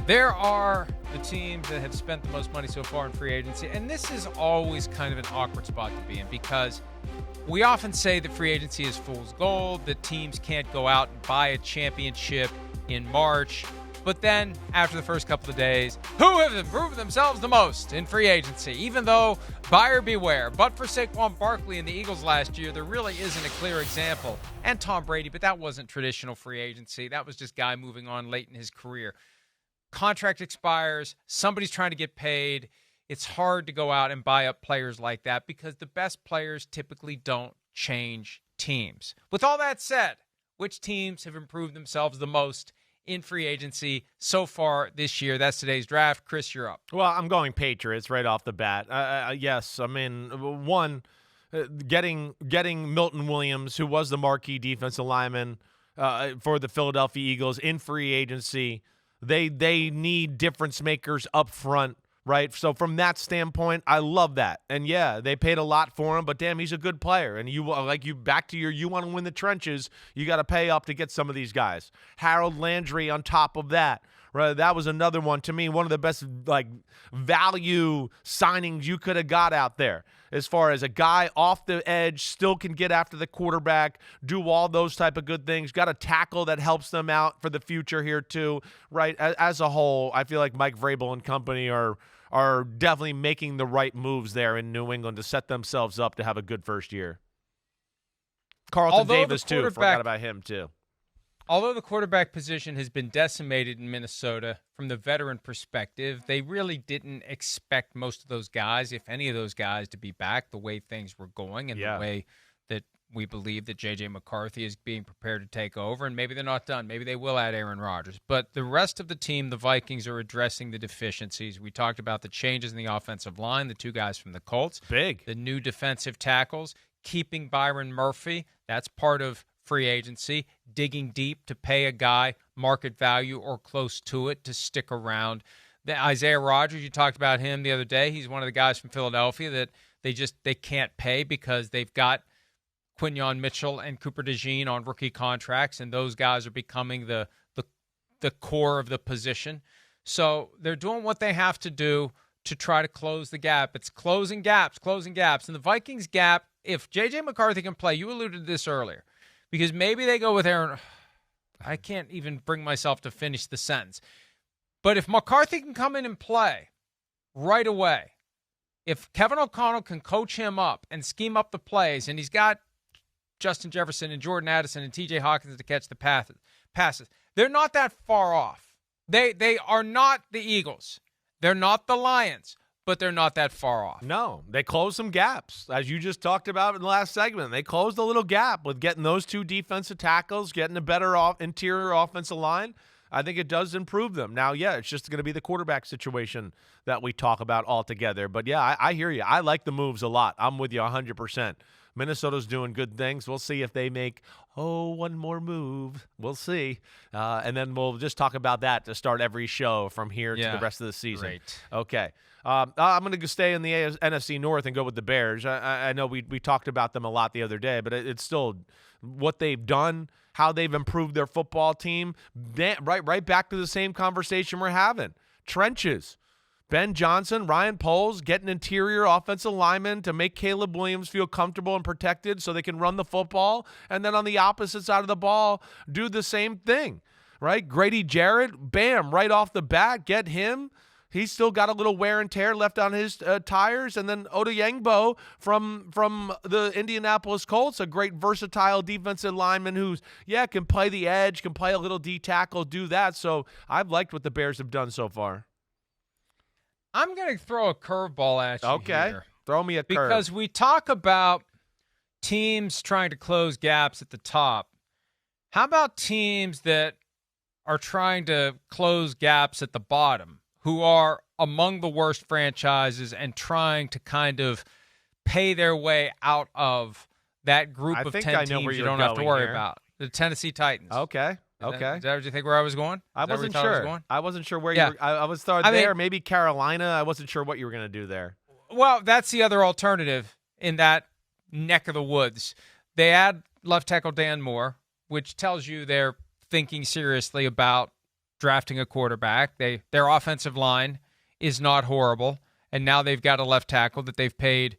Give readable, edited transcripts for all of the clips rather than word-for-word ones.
There are the teams that have spent the most money so far in free agency, and this is always kind of an awkward spot to be in because we often say that free agency is fool's gold, that teams can't go out and buy a championship in March. But then, after the first couple of days, who have improved themselves the most in free agency? Even though, buyer beware. But for Saquon Barkley and the Eagles last year, there really isn't a clear example. And Tom Brady, but that wasn't traditional free agency. That was just guy moving on late in his career. Contract expires, somebody's trying to get paid. It's hard to go out and buy up players like that because the best players typically don't change teams. With all that said, which teams have improved themselves the most in free agency so far this year? That's today's draft. Chris, you're up. Well, I'm going Patriots right off the bat. Yes, I mean, one, getting Milton Williams, who was the marquee defensive lineman for the Philadelphia Eagles in free agency. They need difference makers up front, right? So from that standpoint, I love that. And yeah, they paid a lot for him, but damn, he's a good player. And you want to win the trenches, you got to pay up to get some of these guys. Harold Landry on top of that. Right, that was another one, to me, one of the best value signings you could have got out there. As far as a guy off the edge, still can get after the quarterback, do all those type of good things. Got a tackle that helps them out for the future here too. Right, as a whole, I feel like Mike Vrabel and company are definitely making the right moves there in New England to set themselves up to have a good first year. Carlton Davis too. Forgot about him too. Although the quarterback position has been decimated in Minnesota from the veteran perspective, they really didn't expect most of those guys, if any of those guys, to be back the way things were going and the way that we believe that J.J. McCarthy is being prepared to take over. And maybe they're not done. Maybe they will add Aaron Rodgers. But the rest of the team, the Vikings, are addressing the deficiencies. We talked about the changes in the offensive line, the two guys from the Colts. Big. The new defensive tackles, keeping Byron Murphy. That's part of free agency, digging deep to pay a guy market value or close to it to stick around. The Isaiah Rodgers, you talked about him the other day. He's one of the guys from Philadelphia that they can't pay because they've got Quinyon Mitchell and Cooper DeJean on rookie contracts, and those guys are becoming the core of the position. So they're doing what they have to do to try to close the gap. It's closing gaps. And the Vikings gap, if J.J. McCarthy can play, you alluded to this earlier, because maybe they go with Aaron. I can't even bring myself to finish the sentence. But if McCarthy can come in and play right away, if Kevin O'Connell can coach him up and scheme up the plays, and he's got Justin Jefferson and Jordan Addison and T.J. Hawkins to catch the passes, they're not that far off. They are not the Eagles. They're not the Lions. But they're not that far off. No, they closed some gaps, as you just talked about in the last segment. They closed a little gap with getting those two defensive tackles, getting a better interior offensive line. I think it does improve them. Now, yeah, it's just going to be the quarterback situation that we talk about altogether. But, yeah, I hear you. I like the moves a lot. I'm with you 100%. Minnesota's doing good things. We'll see if they make, one more move. We'll see. And then we'll just talk about that to start every show from here to the rest of the season. Great. Okay. I'm going to stay in the NFC North and go with the Bears. I know we talked about them a lot the other day, but it's still what they've done, how they've improved their football team. Right back to the same conversation we're having. Trenches. Ben Johnson, Ryan Poles, getting interior offensive linemen to make Caleb Williams feel comfortable and protected so they can run the football. And then on the opposite side of the ball, do the same thing, right? Grady Jarrett, bam, right off the bat, get him. He's still got a little wear and tear left on his tires. And then Odeyingbo from the Indianapolis Colts, a great versatile defensive lineman who's, can play the edge, can play a little D-tackle, do that. So I've liked what the Bears have done so far. I'm going to throw a curveball at you here. Throw me a curve. Because we talk about teams trying to close gaps at the top. How about teams that are trying to close gaps at the bottom, who are among the worst franchises and trying to kind of pay their way out of that group of 10 teams you don't have to worry about? The Tennessee Titans. Okay. Is that what you think where I was going? I wasn't sure. I wasn't sure where you were. I was there, maybe Carolina. I wasn't sure what you were going to do there. Well, that's the other alternative in that neck of the woods. They add left tackle Dan Moore, which tells you they're thinking seriously about drafting a quarterback. Their offensive line is not horrible, and now they've got a left tackle that they've paid,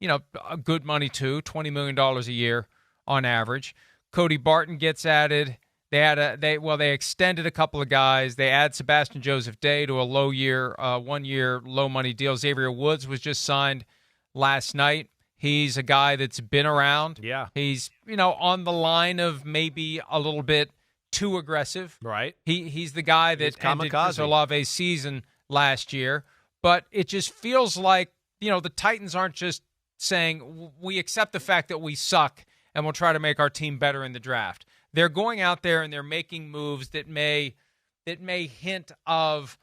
a good money to, $20 million a year on average. Cody Barton gets added. They extended a couple of guys. They add Sebastian Joseph Day to a 1-year, low money deal. Xavier Woods was just signed last night. He's a guy that's been around. Yeah. He's, on the line of maybe a little bit too aggressive. Right. He's the guy that ended Chris Olave's season last year. But it just feels like, the Titans aren't just saying, we accept the fact that we suck and we'll try to make our team better in the draft. They're going out there and they're making moves that may hint of,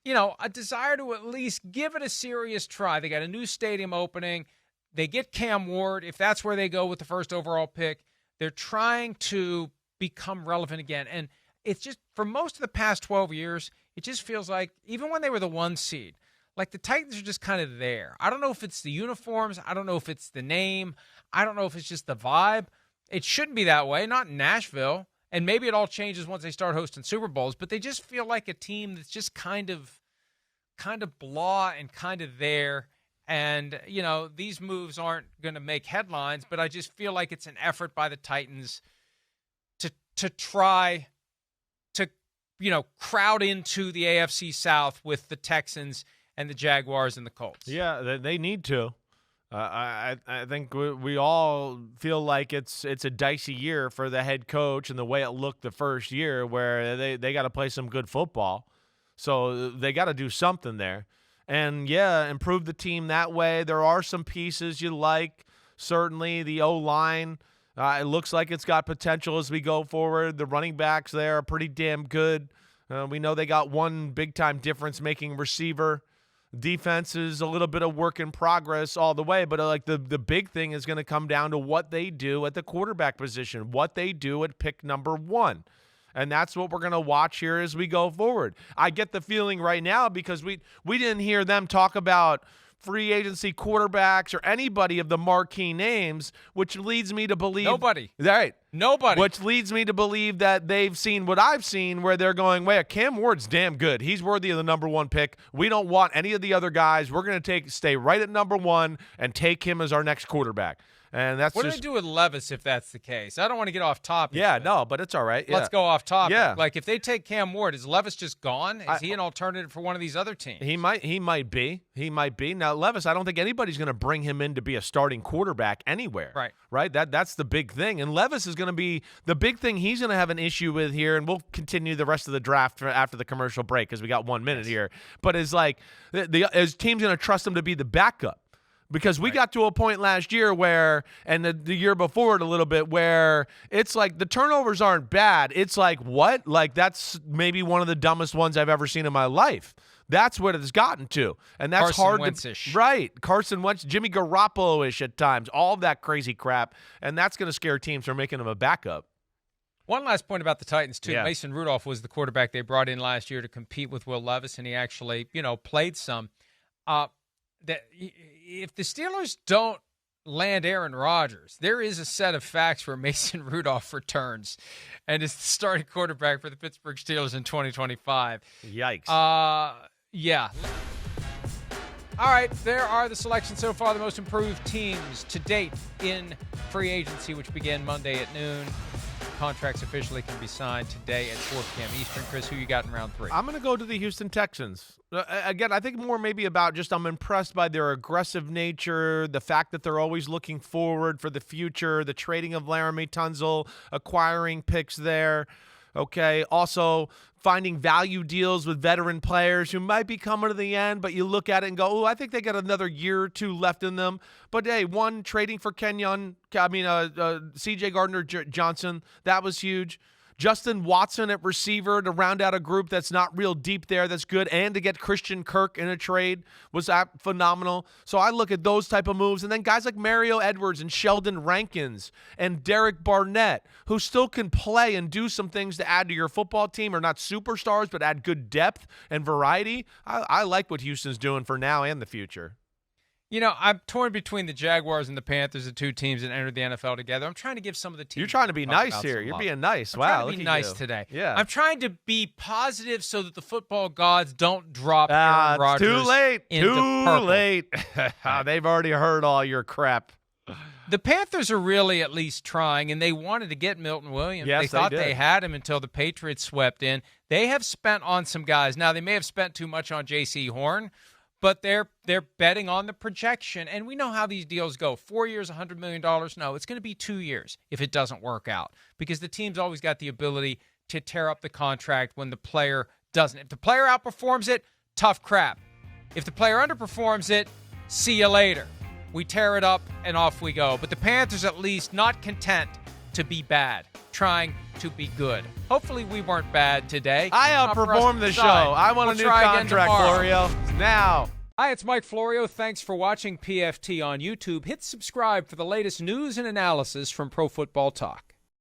a desire to at least give it a serious try. They got a new stadium opening. They get Cam Ward. If that's where they go with the first overall pick, they're trying to become relevant again. And it's just, for most of the past 12 years, it just feels like, even when they were the 1 seed, like the Titans are just kind of there. I don't know if it's the uniforms. I don't know if it's the name. I don't know if it's just the vibe. It shouldn't be that way, not in Nashville. And maybe it all changes once they start hosting Super Bowls, but they just feel like a team that's just kind of blah and kind of there. And, these moves aren't going to make headlines, but I just feel like it's an effort by the Titans to try to, crowd into the AFC South with the Texans and the Jaguars and the Colts. Yeah, they need to. I think we all feel like it's a dicey year for the head coach and the way it looked the first year, where they got to play some good football. So they got to do something there. And, improve the team that way. There are some pieces you like. Certainly the O-line, it looks like it's got potential as we go forward. The running backs there are pretty damn good. We know they got one big-time difference-making receiver. Defense is a little bit of work in progress all the way, but the big thing is going to come down to what they do at the quarterback position, what they do at pick number 1. And that's what we're going to watch here as we go forward. I get the feeling right now, because we didn't hear them talk about free agency quarterbacks or anybody of the marquee names, which leads me to believe nobody. Right. Nobody. Which leads me to believe that they've seen what I've seen, where they're going, wait, Cam Ward's damn good. He's worthy of the number 1 pick. We don't want any of the other guys. We're going to stay right at number 1 and take him as our next quarterback. And that's what do they do with Levis if that's the case? I don't want to get off topic. Yeah, no, but it's all right. Let's go off topic. Yeah. Like, if they take Cam Ward, is Levis just gone? Is he an alternative for one of these other teams? He might be. Now, Levis, I don't think anybody's going to bring him in to be a starting quarterback anywhere. Right? That's the big thing. And Levis is going to be the big thing he's going to have an issue with here, and we'll continue the rest of the draft after the commercial break because we got 1 minute here. But it's like his team's going to trust him to be the backup. Because we got to a point last year where, and the year before it a little bit, where it's like the turnovers aren't bad. It's like, what? Like, that's maybe one of the dumbest ones I've ever seen in my life. That's what it's gotten to. And that's Carson hard Wentz-ish. Right. Carson Wentz, Jimmy Garoppolo-ish at times, all of that crazy crap. And that's going to scare teams from making him a backup. One last point about the Titans, too. Yeah. Mason Rudolph was the quarterback they brought in last year to compete with Will Levis, and he actually, played some. If the Steelers don't land Aaron Rodgers, there is a set of facts where Mason Rudolph returns and is the starting quarterback for the Pittsburgh Steelers in 2025. Yikes. Yeah. All right, there are the selections so far, the most improved teams to date in free agency, which began Monday at noon. Contracts officially can be signed today at 4 p.m. Eastern. Chris, who you got in round 3? I'm going to go to the Houston Texans. Again, I think more maybe about just I'm impressed by their aggressive nature, the fact that they're always looking forward for the future, the trading of Laramie Tunzel, acquiring picks there. Okay, also finding value deals with veteran players who might be coming to the end, but you look at it and go, oh, I think they got another year or two left in them. But, hey, trading for C.J. Gardner-Johnson, that was huge. Justin Watson at receiver to round out a group that's not real deep there. That's good. And to get Christian Kirk in a trade was phenomenal. So I look at those type of moves. And then guys like Mario Edwards and Sheldon Rankins and Derek Barnett, who still can play and do some things to add to your football team, are not superstars, but add good depth and variety. I like what Houston's doing for now and the future. I'm torn between the Jaguars and the Panthers, the two teams that entered the NFL together. I'm trying to give some of the teams. You're trying to be nice here. You're being nice. Wow. I'm trying to be nice today. Yeah. I'm trying to be positive so that the football gods don't drop Aaron Rodgers. Too late. Into Too purple. late. They've already heard all your crap. The Panthers are really at least trying, and they wanted to get Milton Williams. Yes, they thought they did. they had him until the Patriots swept in. They have spent on some guys. Now, they may have spent too much on J.C. Horn, but they're betting on the projection. And we know how these deals go. 4 years, $100 million. No, it's going to be 2 years if it doesn't work out, because the team's always got the ability to tear up the contract when the player doesn't. If the player outperforms it, tough crap. If the player underperforms it, see you later. We tear it up, and off we go. But the Panthers, at least, not content to be bad, trying to be good. Hopefully we weren't bad today. I outperformed the show. I want a new contract, Florio. Now. Hi, it's Mike Florio. Thanks for watching PFT on YouTube. Hit subscribe for the latest news and analysis from Pro Football Talk.